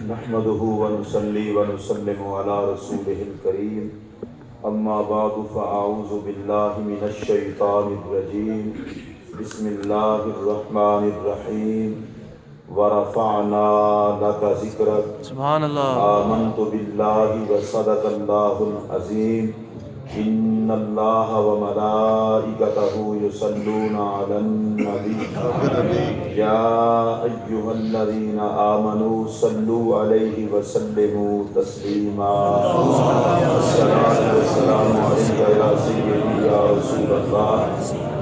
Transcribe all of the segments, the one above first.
نحمده ونصلي ونسلم على رسوله الكريم اما بعد فاعوذ بالله من الشيطان الرجيم بسم الله الرحمن الرحيم ورفعنا لك ذكرك سبحان اللہ. آمنت بالله وصدق الله العظيم ان الله وملائكته يصلون على النبي يا ايها الذين امنوا صلوا عليه وسلموا تسليما الصلاة والسلام عليك يا سيدي يا رسول الله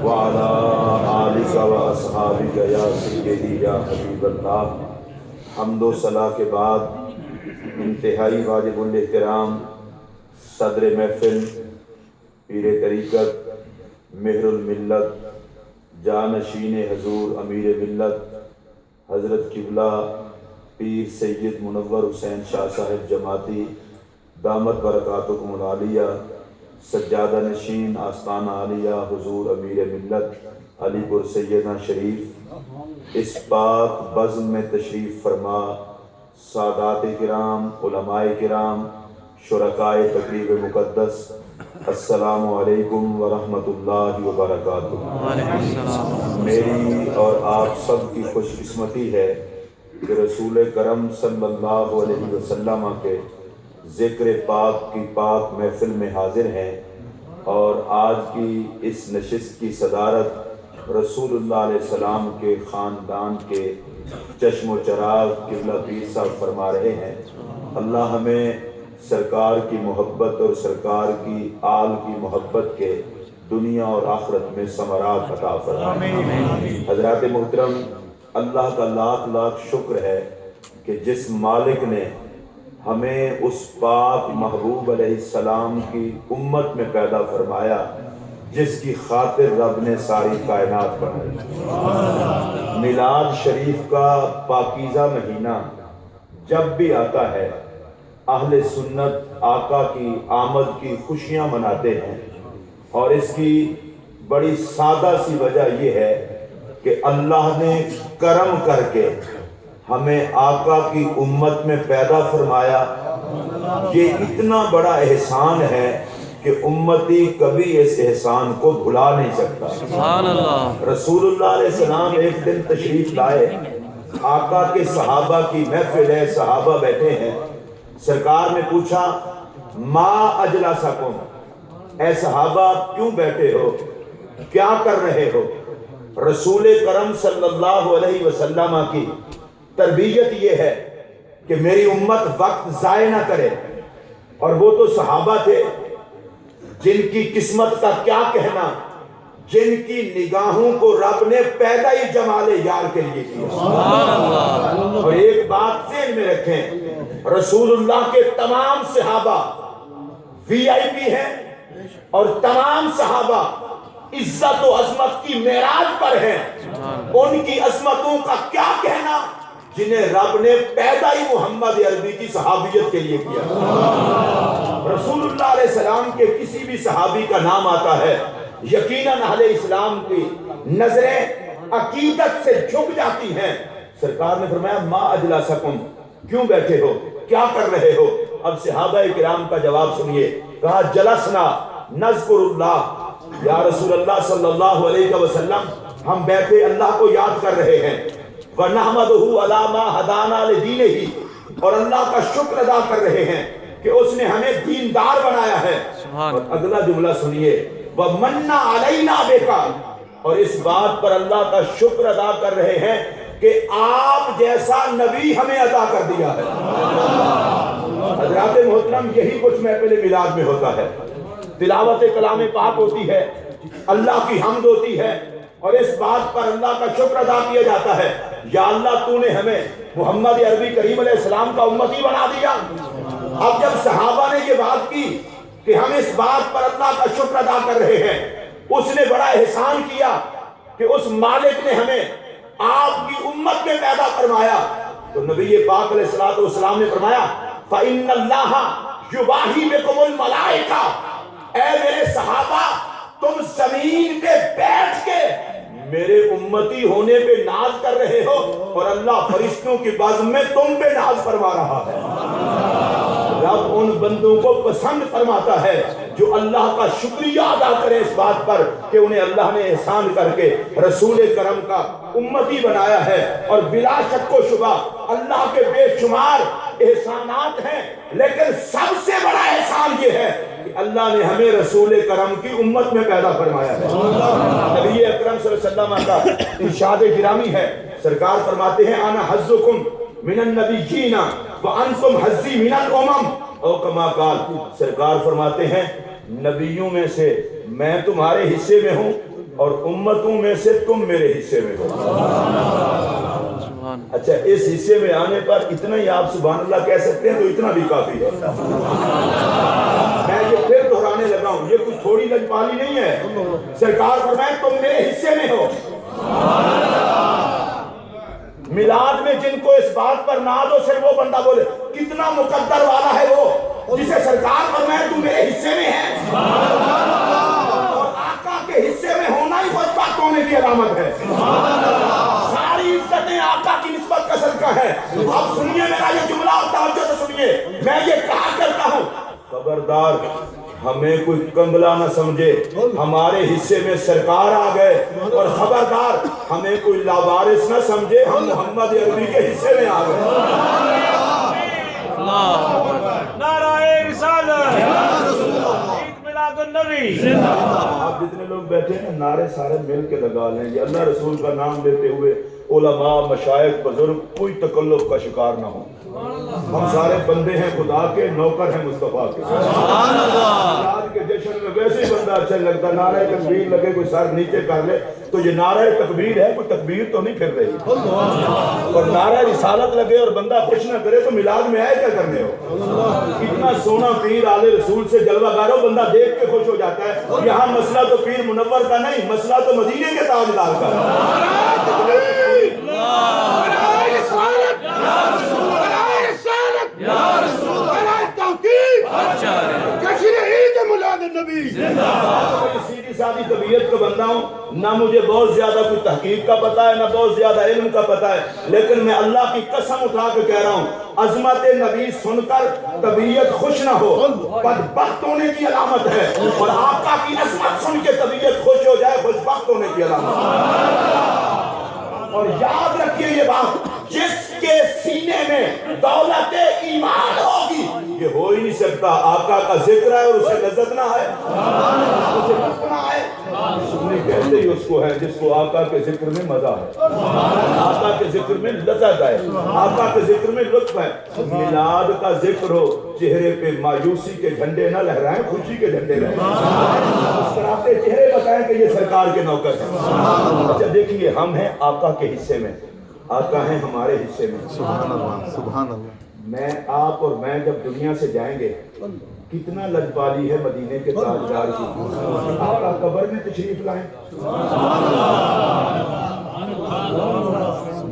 وعلى آلك واصحابك يا سيدي يا حبيب الله. حمد و ثنا کے بعد انتہائی واجب الاحترام صدر محفل پیر طریقت مہر الملت جانشین حضور امیر ملت حضرت قبلہ پیر سید منور حسین شاہ صاحب جماعتی دامت برکاتکم العالیہ سجادہ نشین آستانہ عالیہ حضور امیر ملت علی پور سیدنا شریف اس پاک بزم میں تشریف فرما سادات کرام علماء کرام شرکائے تقریب مقدس السلام علیکم ورحمۃ اللہ وبرکاتہ. میری اور آپ سب کی خوش قسمتی ہے کہ رسول کرم صلی اللہ علیہ وسلم کے ذکر پاک کی پاک محفل میں حاضر ہیں اور آج کی اس نشست کی صدارت رسول اللہ علیہ السلام کے خاندان کے چشم و چراغ قبلہ پیر صاحب فرما رہے ہیں. اللہ ہمیں سرکار کی محبت اور سرکار کی آل کی محبت کے دنیا اور آخرت میں ثمرات عطا فرمائے. حضرات محترم، اللہ کا لاکھ لاکھ شکر ہے کہ جس مالک نے ہمیں اس پاک محبوب علیہ السلام کی امت میں پیدا فرمایا جس کی خاطر رب نے ساری کائنات بنائی. میلاد شریف کا پاکیزہ مہینہ جب بھی آتا ہے اہل سنت آقا کی آمد کی خوشیاں مناتے ہیں اور اس کی بڑی سادہ سی وجہ یہ ہے کہ اللہ نے کرم کر کے ہمیں آقا کی امت میں پیدا فرمایا. یہ اتنا بڑا احسان ہے کہ امتی کبھی اس احسان کو بھلا نہیں سکتا. سبحان اللہ. رسول اللہ علیہ السلام ایک دن تشریف لائے، آقا کے صحابہ کی محفل ہے، صحابہ بیٹھے ہیں. سرکار نے پوچھا ما اجلسکم، اے صحابہ کیوں بیٹھے ہو، کیا کر رہے ہو؟ رسول کرم صلی اللہ علیہ وسلم کی تربیت یہ ہے کہ میری امت وقت ضائع نہ کرے. اور وہ تو صحابہ تھے جن کی قسمت کا کیا کہنا، جن کی نگاہوں کو رب نے پیدا ہی جمال یار کے لیے کیا. سبحان اللہ. اور ایک بات ذہن میں رکھیں، رسول اللہ کے تمام صحابہ وی آئی پی ہیں اور تمام صحابہ عزت و عظمت کی معراج پر ہیں. ان کی عظمتوں کا کیا کہنا جنہیں رب نے پیدا ہی محمد عربی کی صحابیت کے لیے کیا. رسول اللہ علیہ السلام کے کسی بھی صحابی کا نام آتا ہے یقیناً اہل اسلام کی نظریں عقیدت سے جھک جاتی ہیں. سرکار نے فرمایا ما اجلسکم، کیوں بیٹھے ہو، کیا کر رہے ہو؟ اب صحابہ کرام کا جواب سنیے. کہا جلسنا نذکر اللہ، یا رسول اللہ صلی اللہ علیہ وسلم ہم بیٹھے اللہ کو یاد کر رہے ہیں. وَنَحْمَدُهُ عَلَى مَا هَدَانَا لِدِينِهِ، اور اللہ کا شکر ادا کر رہے ہیں کہ اس نے ہمیں دیندار بنایا ہے. اور اگلا جملہ سنیے وَمَنَّ عَلَيْنَا بِكَ، اور اس بات پر اللہ کا شکر ادا کر رہے ہیں کہ آپ جیسا نبی ہمیں عطا کر دیا ہے. حضرات محترم، یہی کچھ محفل میلاد میں ہوتا ہے. تلاوت کلام پاک ہوتی ہے، اللہ کی حمد ہوتی ہے اور اس بات پر اللہ کا شکر ادا کیا جاتا ہے یا اللہ تو نے ہمیں محمد عربی کریم علیہ السلام کا امتی بنا دیا. اب جب صحابہ نے یہ بات کی کہ ہم اس بات پر اللہ کا شکر ادا کر رہے ہیں، اس نے بڑا احسان کیا کہ اس مالک نے ہمیں آپ کی امت میں پیدا فرمایا. تو نبی پاک علیہ الصلوۃ والسلام نے فرمایا فَإِنَّ اللَّهَ يُبَاهِي بِكُمُ الْمَلَائِكَةَ، اے میرے صحابہ تم زمین پہ بیٹھ کے میرے امتی ہونے پہ ناز کر رہے ہو اور اللہ فرشتوں کی بازم میں تم پہ ناز فرما رہا ہے۔ رب ان بندوں کو پسند فرماتا ہے جو اللہ کا شکریہ ادا کرے اس بات پر کہ انہیں اللہ نے احسان کر کے رسول کرم کا امتی بنایا ہے۔ اور بلا شک و شبہ اللہ کے بے شمار احسانات ہیں، لیکن سب سے بڑا احسان یہ ہے کہ اللہ نے ہمیں رسول کرم کی امت میں پیدا فرمایا ہے۔ نبی اکرم صلی اللہ علیہ وسلم کا ارشاد گرامی ہے، سرکار فرماتے ہیں انا حظکم من النبیین وانتم حظی من الامم، او کما قال، سرکار فرماتے ہیں نبیوں میں سے میں تمہارے حصے میں ہوں اور امتوں میں سے تم میرے حصے میں ہو۔ اچھا، اس حصے میں آنے پر اتنا ہی آپ سبحان اللہ کہہ سکتے ہیں تو اتنا بھی کافی ہے۔ میں یہ پھر دہرانے لگا ہوں، یہ کوئی تھوڑی لجپالی نہیں ہے۔ سرکار فرمائے تم میرے حصے میں ہو۔ میلاد میں جن کو اس بات پر ناز ہو صرف وہ بندہ بولے کتنا مقدر والا ہے وہ جسے سرکار فرمائے تو میرے حصے میں ہے۔ اور آقا کے حصے میں ہونا ہی خوشبخت ہونے کی علامت ہے۔ ساری عزتیں آقا کی نسبت کا صدقہ ہے۔ اب سنیے میرا یہ جملہ اور توجہ سے سنیے، میں یہ کہا کرتا ہوں خبردار ہمیں کوئی کنگلا نہ سمجھے، ہمارے حصے میں سرکار آ گئے، اور خبردار ہمیں کوئی لاوارث نہ سمجھے، ہم محمد عربی کے حصے میں آ گئے۔ نعرہ رسالت، عید میلاد النبی۔ آپ جتنے لوگ بیٹھے ہیں نعرے سارے مل کے لگا لیں، یہ اللہ رسول کا نام لیتے ہوئے علماء، مشائخ، بزرگ کوئی تکلف کا شکار نہ ہوں۔ ہم سارے بندے ہیں خدا کے، نوکر ہیں مصطفیٰ کے۔ میلاد کے جشن میں ویسے ہی بندہ اچھا لگتا، نعرہ تکبیر لگے کوئی سر نیچے کر لے تو یہ نعرہ تکبیر ہے، کوئی تکبیر تو نہیں پھر رہی۔ اور نعرہ رسالت لگے اور بندہ خوش نہ کرے تو میلاد میں آئے کیا کرنے ہو؟ اتنا سونا پیر آل رسول سے جلوہ گر ہو، بندہ دیکھ کے خوش ہو جاتا ہے۔ یہاں مسئلہ تو پیر منور کا نہیں، مسئلہ تو مدینے کے تاجدار کا ہے۔ سیدھی سادی طبیعت کا بندہ ہوں، نہ مجھے بہت زیادہ کوئی تحقیق کا پتہ ہے، نہ بہت زیادہ علم کا پتہ ہے، لیکن میں اللہ کی قسم اٹھا کے کہہ رہا ہوں عظمت نبی سن کر طبیعت خوش نہ ہو بدبخت ہونے کی علامت ہے، اور آقا کی عظمت سن کے طبیعت خوش ہو جائے خوشبخت ہونے کی علامت ہے۔ اور یاد رکھیے یہ بات، جس کے سینے میں دولت ایمان ہوگی یہ ہو ہی نہیں سکتا آقا کا ذکر ہے اور اسے لذت نہ ہے، اسے لطف نہ ہے۔ سنی کہتے ہی اس کو ہے جس کو آقا کے ذکر میں مزہ ہے، آقا کے ذکر میں لذت ہے، آقا کے ذکر میں لطف ہے۔ میلاد کا ذکر ہو، چہرے پہ مایوسی کے جھنڈے نہ لہرائیں، خوشی کے جھنڈے لہرائیں، مسکراتے چہرے بتائیں کہ یہ سرکار کے نوکر ہیں۔ اچھا دیکھیے، ہم ہیں آقا کے حصے میں، آقا ہیں ہمارے حصے میں۔ سبحان اللہ، سبحان اللہ۔ میں آپ اور میں جب دنیا سے جائیں گے کتنا لجپالی ہے مدینے کے تاجدار کی، آقا قبر میں تشریف لائیں۔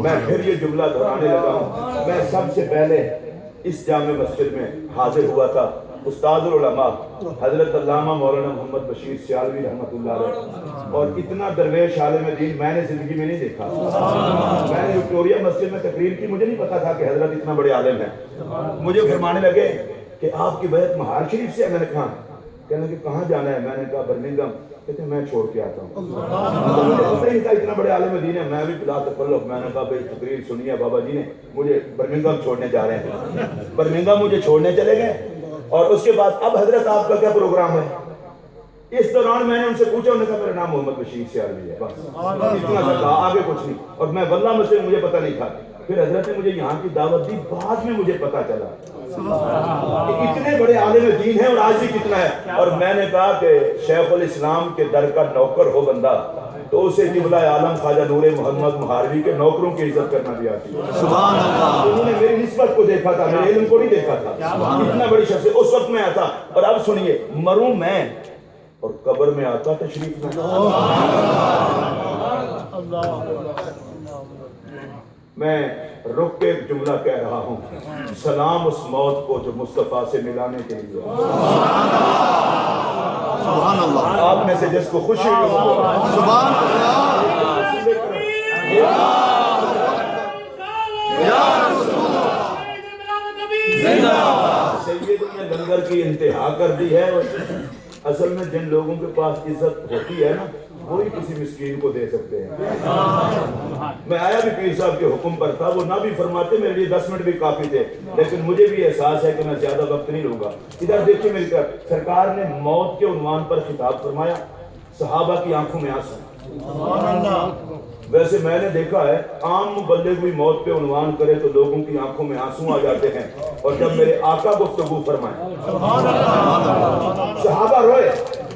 میں پھر یہ جملہ دہرانے لگا ہوں، میں سب سے پہلے اس جامع مسجد میں حاضر ہوا تھا استاد العلماء حضرت علامہ مولانا محمد بشیر سیالوی رحمۃ اللہ علیہ، اور اتنا درویش عالم دین میں نے زندگی میں نہیں دیکھا۔ میں نے وکٹوریہ مسجد میں تقریر کی، مجھے نہیں پتا تھا کہ حضرت اتنا بڑے عالم ہیں۔ مجھے فرمانے لگے کہ آپ کی بیعت مہار شریف سے ہے، میں نے کہا، کہنے کہ کہاں جانا ہے، میں نے کہا برمنگھم، کہتے ہیں میں چھوڑ کے آتا ہوں۔ مجھے پتہ ہی تھا اتنا بڑے عالم دین ہے، میں بھی بلا تکلف میں نے کہا بھائی تقریر سنی ہے بابا جی نے، مجھے برمنگھم چھوڑنے جا رہے ہیں۔ برمنگھم مجھے چھوڑنے چلے گئے، اور اس کے بعد اب حضرت آپ کا کیا پروگرام ہے؟ اس دوران میں نے ان سے پوچھا، انہوں نے کہا میرا نام محمد بشیر سیالوی ہے، بس اتنا سا کہا، آگے کچھ نہیں۔ اور میں واللہ مسجد مجھے پتہ نہیں تھا، پھر حضرت نے مجھے یہاں کی دعوت دی، بعد میں مجھے پتہ چلا کہ اتنے بڑے عالم دین ہیں اور آج بھی کتنا ہے۔ اور میں نے کہا کہ شیخ الاسلام کے در کا نوکر ہو بندہ تو اسے قبلہ عالم خواجہ نور محمد مہاروی کے نوکروں کی عزت کرنا بھی آتی ہے۔ سبحان اللہ۔ انہوں نے میری نسبت کو دیکھا تھا، میرے علم کو نہیں دیکھا تھا، اتنا بڑی شخص اس وقت میں آتا۔ اور اب سنیے، مروں میں اور قبر میں آتا تشریف میں رک کے جملہ کہہ رہا ہوں، سلام اس موت کو جو مصطفیٰ سے ملانے کے لیے۔ سبحان اللہ۔ آپ میں سے جس کو خوشی ہو، سبحان اللہ۔ سید نے لنگر کی انتہا کر دی ہے. اصل میں جن لوگوں کے پاس عزت ہوتی ہے نا وہی کسی مسکین کو دے سکتے ہیں. میں آیا بھی پیر صاحب کے حکم پر تھا, وہ نہ بھی فرماتے میرے لیے 10 منٹ بھی کافی تھے, لیکن مجھے بھی احساس ہے کہ میں زیادہ وقت نہیں لوں گا. ادھر دیکھیے میری طرف, سرکار نے موت کے عنوان پر خطاب فرمایا, صحابہ کی آنکھوں میں آنسو. ویسے میں نے دیکھا ہے عام مبلغ بھی موت پہ عنوان کرے تو لوگوں کی آنکھوں میں آنسو آ جاتے ہیں, اور جب میرے آقا گفتگو فرمائے صحابہ روئے.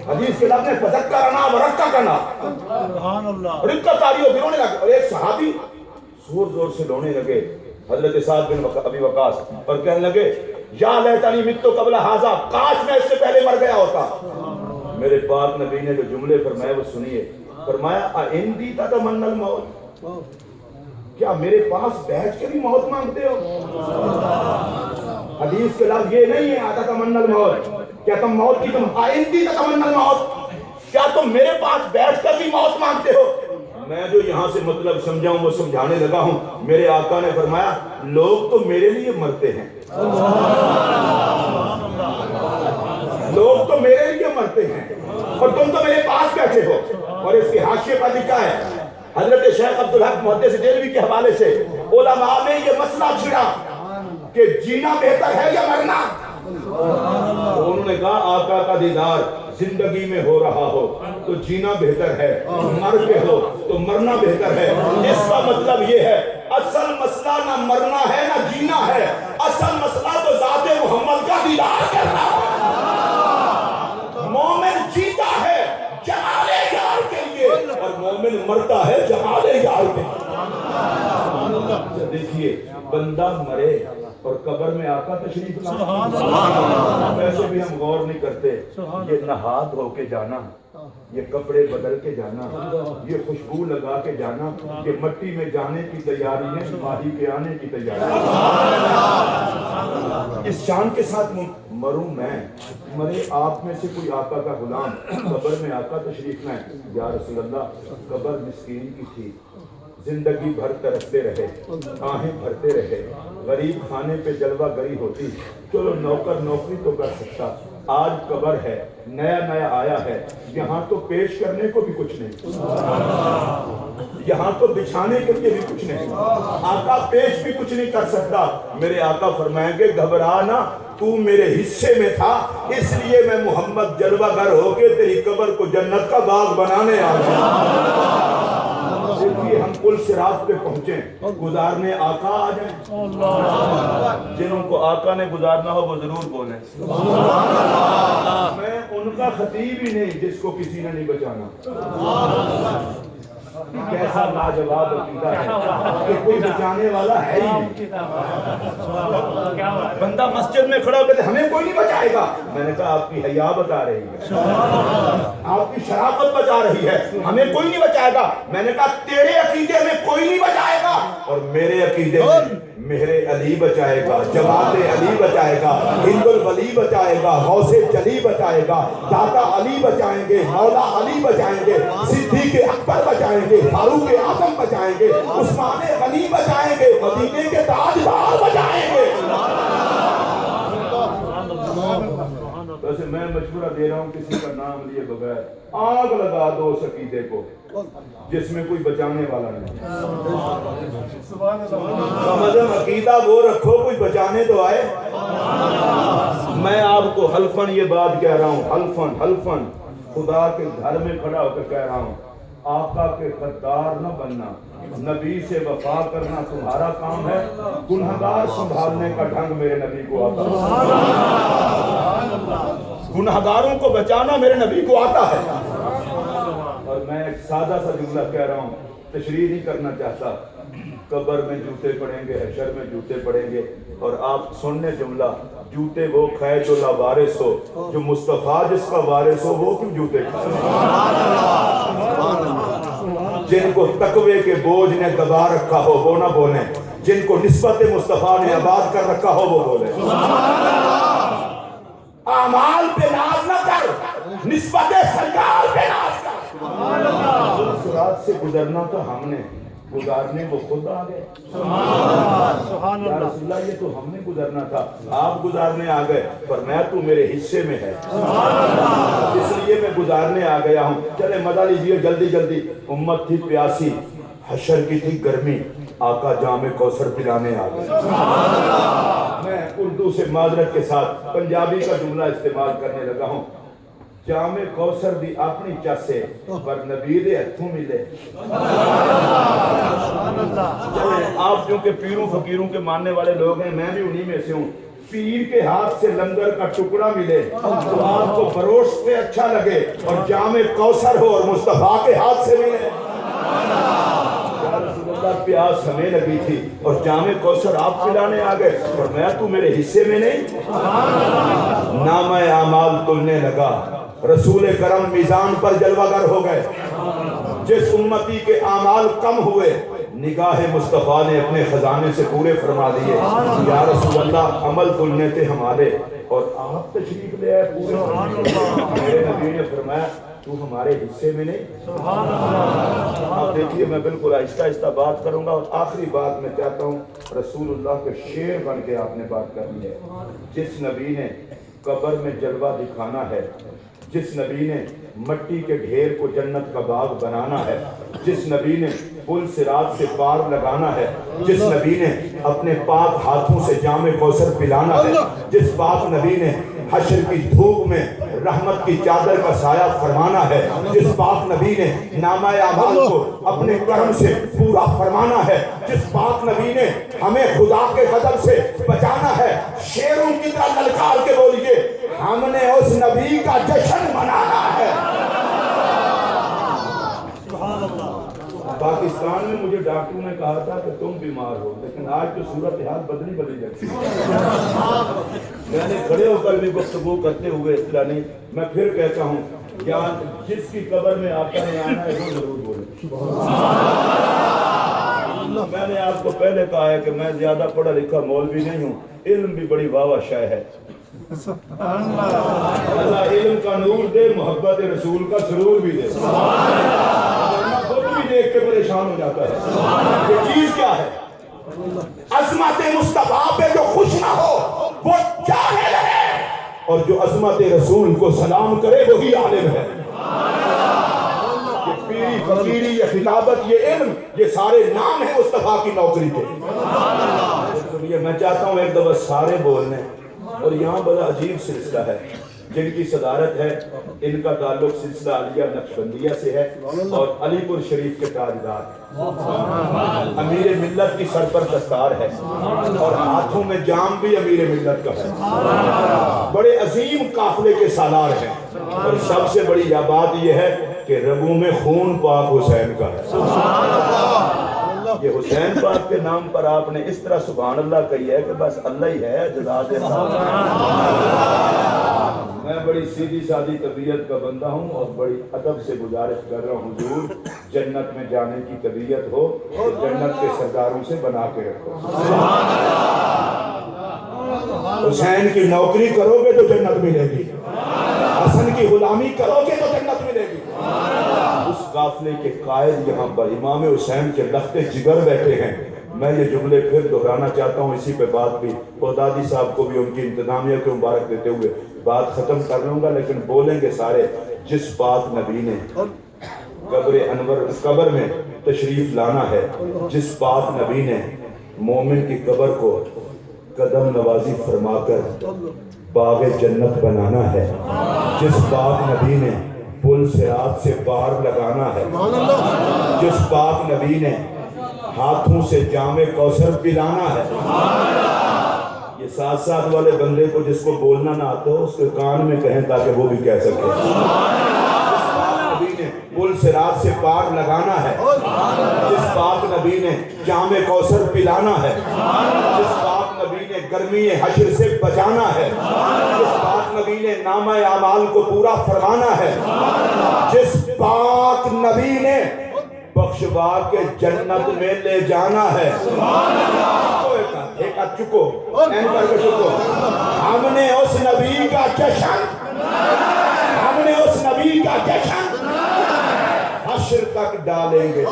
حدیث کے لفظ میں فذکرنا ورققنا, رقت آری ہو کے رونے لگے, اور ایک صحابی زور زور سے رونے لگے, حضرت سعد بن ابی وقاص, اور کہنے لگے یا لیتنی مت قبل ھذا, کاش میں اس سے پہلے مر گیا ہوتا. میرے پاک نبی نے جو جملے فرمائے وہ سنیے. فرمایا اَعِنْدِي تَتَمَنَّى الْمَوْتَ, کیا میرے پاس بیٹھ کے بھی موت مانگتے ہو؟ حدیث کے لفظ یہ نہیں ہے تَتَمَنَّى الْمَوْتَ, کیا تم موت کی اَعِنْدِي تَتَمَنَّى الْمَوْتَ, کیا تم میرے پاس بیٹھ کر بھی موت مانگتے ہو؟ میں جو یہاں سے مطلب سمجھاؤں وہ سمجھانے لگا ہوں. میرے آقا نے فرمایا لوگ تو میرے لیے مرتے ہیں, لوگ تو میرے لیے مرتے ہیں, اور تم تو میرے پاس بیٹھے ہو. اور اس کے حاشیے پر لکھا ہے حضرت شیخ عبدالحق محدث دہلوی کے حوالے سے, علماء میں یہ مسئلہ چھڑا کہ جینا بہتر ہے یا مرنا. انہوں نے کہا آقا کا دیدار زندگی میں ہو رہا ہو تو جینا بہتر ہے, مر کے ہو تو مرنا بہتر ہے. اس کا مطلب یہ ہے اصل مسئلہ نہ مرنا ہے نہ جینا ہے, اصل مسئلہ تو ذات محمد کا دیدار کرنا ہے. مومن جیتا ہے جمال یار کے لیے, اور مومن مرتا ہے جمال یار کے لیے. دیکھیے بندہ مرے اور قبر میں آقا تشریف لانا, ویسے بھی ہم غور نہیں کرتے. یہ نہاد ہو کے جانا, یہ کپڑے بدل کے جانا, یہ خوشبو لگا کے جانا, یہ مٹی میں جانے کی تیاری ہے, ماہی کے آنے کی تیاری ہے. اس شان کے ساتھ مروں میں, مرے آپ میں سے کوئی آقا کا غلام, قبر میں آقا تشریف لائیں. یا رسول اللہ قبر مسکین کی تھی, زندگی بھر ترستے رہے, آہیں بھرتے رہے, غریب کھانے پہ جلوہ گری ہوتی, چلو نوکر نوکری تو کر سکتا. آج قبر ہے, نیا نیا آیا ہے, یہاں تو پیش کرنے کو بھی کچھ نہیں, یہاں تو بچھانے کے لیے بھی کچھ نہیں, آقا پیش بھی کچھ نہیں کر سکتا. میرے آقا فرمائیں گے گھبرا نہ, تو میرے حصے میں تھا, اس لیے میں محمد جلوہ گر ہو کے تیری قبر کو جنت کا باغ بنانے آ گیا. ہم پل صراط پہ پہنچیں, گزارنے آقا آ جائیں. جنہوں کو آقا نے گزارنا ہو وہ ضرور بولیں. میں ان کا خطیب ہی نہیں جس کو کسی نے نہیں بچانا. کیسا لاجواب عقیدہ ہے کہ کوئی بچانے والا ہے ہی نہیں. بندہ مسجد میں کھڑا ہو کہتے ہمیں کوئی نہیں بچائے گا. میں نے کہا آپ کی حیا بتا رہی ہے, آپ کی شرافت بتا رہی ہے, ہمیں کوئی نہیں بچائے گا. میں نے کہا تیرے عقیدے میں کوئی نہیں بچائے گا, اور میرے عقیدے میں مہر علی بچائے گا, جماعت علی بچائے گا, ہند الولی بچائے گا, غوث جلی بچائے گا, داتا علی بچائیں گے, مولا علی بچائیں گے, صدیق اکبر بچائیں گے, فاروق اعظم بچائیں گے, عثمان غنی بچائیں گے, مدینے کے تاجدار بچائیں گے. ویسے میں مشورہ دے رہا ہوں کسی کا نام لیے بغیر آگ لگا دو اس عقیدے کو جس میں کوئی بچانے والا نہیں. مذہب عقیدہ وہ رکھو کوئی بچانے تو آئے. میں آپ کو حلفاً یہ بات کہہ رہا ہوں, حلفاً خدا کے گھر میں کھڑا ہو کر کہہ رہا ہوں, آقا کے غدار نہ بننا, نبی سے وفا کرنا تمہارا کام ہے, گنہگار سنبھالنے کا ڈھنگ میرے نبی کو آتا ہے, گنہگاروں کو بچانا میرے نبی کو آتا ہے. اور میں ایک سادہ سا جملہ کہہ رہا ہوں, تشریح نہیں کرنا چاہتا. قبر میں جوتے پڑیں گے, حشر میں جوتے پڑیں گے, اور آپ سننے جملہ, جوتے وہ کھائے جو لاوارث ہو, جو مصطفیٰ جس کا وارث ہو وہ کیوں جوتے کھائے. جن کو تقوی کے بوجھ نے دبا رکھا ہو وہ نہ بولیں, جن کو نسبت مصطفیٰ نے آباد کر رکھا ہو وہ بولیں. اعمال پہ ناز نہ کر, نسبت سرکار پہ ناز کر. صراط سے گزرنا تو ہم نے, گزارنے وہ خود آ گئے. یا رسول اللہ یہ تو ہم نے گزرنا تھا, آپ گزارنے آ گئے, فرمایا تو میرے حصے میں ہے اس لیے میں گزارنے آ گیا ہوں. چلے مزہ لیجیے جلدی جلدی. امت تھی پیاسی, حشر کی تھی گرمی, آقا جام کوثر پلانے آ گئے. میں اردو سے معذرت کے ساتھ پنجابی کا جملہ استعمال کرنے لگا ہوں. جام کوثر دی اپنی چاسے پر نبی دے ہتھوں ملے. آپ کیونکہ پیروں فقیروں کے ماننے والے لوگ ہیں, میں بھی انہی میں سے ہوں. پیر کے ہاتھ سے لنگر کا ٹکڑا ملے تو آپ کو بروش پہ اچھا لگے, اور جام کوثر ہو اور مصطفیٰ کے ہاتھ سے ملے. پیاس ہمیں لگی تھی اور جام کوثر آپ پلانے آ گئے, اور میں تو میرے حصے میں نہیں. نامہ اعمال تلنے لگا, رسول کرم میزان پر جلوہ گر ہو گئے. جس امتی کے اعمال کم ہوئے نگاہ مصطفیٰ نے اپنے خزانے سے پورے فرما دیے. یا رسول اللہ عمل تلنے تھے ہمارے اور آپ تشریف لے آئے پورے. میرے نبی نے فرمایا تو ہمارے حصے میں نہیں. آپ دیکھیے میں بالکل آہستہ آہستہ بات کروں گا, اور آخری بات میں چاہتا ہوں رسول اللہ کے شعر بن کے آپ نے بات کرنی ہے. جس نبی نے قبر میں جلوہ دکھانا ہے, جس نبی نے مٹی کے ڈھیر کو جنت کا باغ بنانا ہے, جس نبی نے پل صراط سے پار لگانا ہے, جس نبی نے اپنے پاک ہاتھوں سے جام کوثر پلانا ہے, جس پاک نبی نے حشر کی دھوپ میں رحمت کی چادر کا سایہ فرمانا ہے, جس پاک نبی نے نامہ اعمال کو اپنے کرم سے پورا فرمانا ہے, جس پاک نبی نے ہمیں خدا کے غضب سے بچانا ہے. شیروں کی طرح للکار کے بولیے, ہم نے اس نبی کا جشن منانا ہے. پاکستان میں مجھے ڈاکٹروں نے کہا تھا کہ تم بیمار ہو, لیکن آج تو صورتحال بدلی جاتی ہے. میں نے کھڑے ہو کر بھی گفتگو کرتے ہوئے اس طرح نہیں, میں پھر کہتا ہوں کیا جس کی قبر میں آقا نے آنا ہے وہ ضرور بولے. میں نے آپ کو پہلے کہا ہے کہ میں زیادہ پڑھا لکھا مولوی نہیں ہوں, علم بھی بڑی واہ شے ہے. اللہ علم کا نور دے, محبت رسول کا سرور بھی دے. خود بھی دیکھ کے پریشان ہو جاتا ہے یہ چیز کیا ہے. عظمت مصطفیٰ پہ جو خوش نہ ہو وہ جاہل ہے, اور جو عظمت رسول کو سلام کرے وہی عالم ہے. یہ پیری فقیری, یہ خطابت, یہ علم, یہ سارے نام ہیں مصطفیٰ کی نوکری کے. میں چاہتا ہوں ایک دفعہ سارے بولنے, اور یہاں بڑا عجیب سلسلہ ہے جن کی صدارت ہے, ان کا تعلق سلسلہ علیہ نقشبندیہ سے ہے, اور علی پور شریف کے تاجدار امیر ملت کی سر پر دستار ہے, اور ہاتھوں میں جام بھی امیر ملت کا ہے. بڑے عظیم قافلے کے سالار ہیں, اور سب سے بڑی بات یہ ہے کہ رگوں میں خون پاک حسین کا ہے. یہ حسین پاک کے نام پر آپ نے اس طرح سبحان اللہ کہی ہے کہ بس اللہ ہی ہے جزا دیتا. میں بڑی سیدھی سادی طبیعت کا بندہ ہوں, اور بڑی ادب سے گزارش کر رہا ہوں حضور جنت میں جانے کی طبیعت ہو تو جنت کے سرداروں سے بنا کے رکھو. حسین کی نوکری کرو گے تو جنت ملے گی, حسن کی غلامی کرو گے تو جنت ملے گی. اس قافلے کے قائد یہاں پر امام حسین کے لخت جگر بیٹھے ہیں. میں یہ جملے پھر دہرانا چاہتا ہوں, اسی پہ بات بھی بغدادی صاحب کو بھی ان کی انتظامیہ کو مبارک دیتے ہوئے بات ختم کر لوں گا, لیکن بولیں گے سارے. جس پاک نبی نے قبر میں تشریف لانا ہے, جس پاک نبی نے مومن کی قبر کو قدم نوازی فرما کر باغ جنت بنانا ہے, جس پاک نبی نے پل صراط سے پار لگانا ہے, جس پاک نبی نے ہاتھوں سے جام کوثر پلانا ہے. یہ ساتھ ساتھ والے بندے کو جس کو بولنا نہ آتا ہو اس کے کان میں کہیں تاکہ وہ بھی کہہ سکے. جس پاک نبی نے پل صراط سے پار لگانا ہے, جس پاک نبی نے جام کوثر پلانا ہے, جس پاک نبی نے گرمی حشر سے بچانا ہے, جس پاک نبی نے نامہ اعمال کو پورا فرمانا ہے, جس پاک نبی نے بخشوا کے جنت میں لے جانا ہے. ایک چکو ہم نے اس نبی کا جشن, ہم نے اس نبی کا جشن حشر تک ڈالیں گے.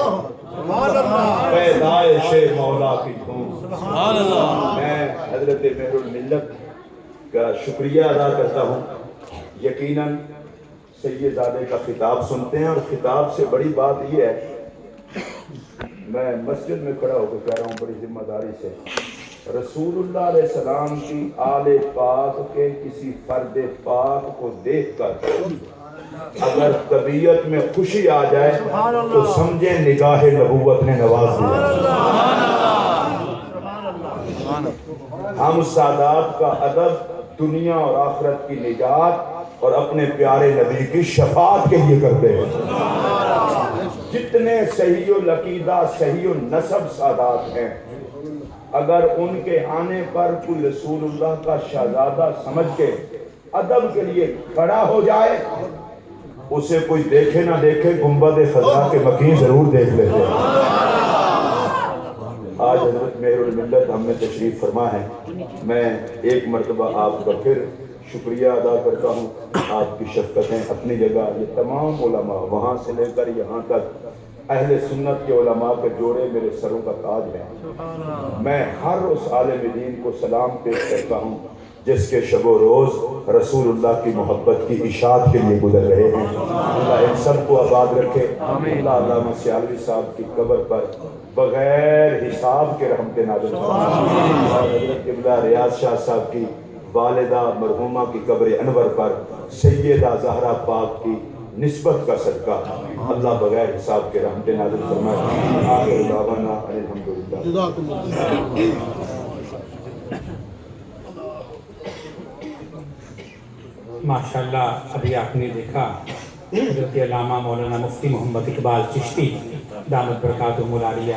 پیدائش مولا کی دھوم۔ سبحان اللہ میں حضرت مہر الملت کا شکریہ ادا کرتا ہوں۔ یقیناً سید زادے کا خطاب سنتے ہیں، اور خطاب سے بڑی بات یہ ہے، میں مسجد میں کھڑا ہو کے کہہ رہا ہوں بڑی ذمہ داری سے، رسول اللہ علیہ السلام کی آل پاک کے کسی فرد پاک کو دیکھ کر اگر طبیعت میں خوشی آ جائے تو سمجھیں نگاہ نبوت نے نواز دیا۔ ہم سادات کا ادب دنیا اور آخرت کی نجات اور اپنے پیارے نبی کی شفاعت کے لیے کرتے ہیں۔ جتنے صحیح العقیدہ صحیح النسب سادات ہیں، اگر ان کے آنے پر کوئی رسول اللہ کا شہزادہ سمجھ کے ادب کے لیے کھڑا ہو جائے، اسے کوئی دیکھے نہ دیکھے گنبد خضرا کے مکین ضرور دیکھ لیتے ہیں۔ آج حضرت مہر الملت ہم میں تشریف فرما ہے، میں ایک مرتبہ آپ کا پھر شکریہ ادا کرتا ہوں۔ آپ کی شفقتیں اپنی جگہ، یہ تمام علماء وہاں سے لے کر یہاں تک اہل سنت کے علماء کے جوڑے میرے سروں کا تاج ہیں۔ میں ہر اس عالم دین کو سلام پیش کرتا ہوں جس کے شب و روز رسول اللہ کی محبت کی اشاعت کے لیے گزر رہے ہیں۔ اللہ ان سب کو آباد رکھے۔ اللہ علامہ سیالوی صاحب کی قبر پر بغیر حساب کے رحمت نازل فرمائے۔ اور حضرت قبلہ ریاض شاہ صاحب کی والدہ مرحومہ کی قبر انور پر سیدہ زہرا پاک کی نسبت کا صدقہ اللہ بغیر حساب کے رحمت نازل فرمائے۔ آخر دعوانا ان الحمدللہ۔ ماشاءاللہ ابھی آپ نے دیکھا حضرت علامہ مولانا مفتی محمد اقبال چشتی دامت برکاتہم العالیہ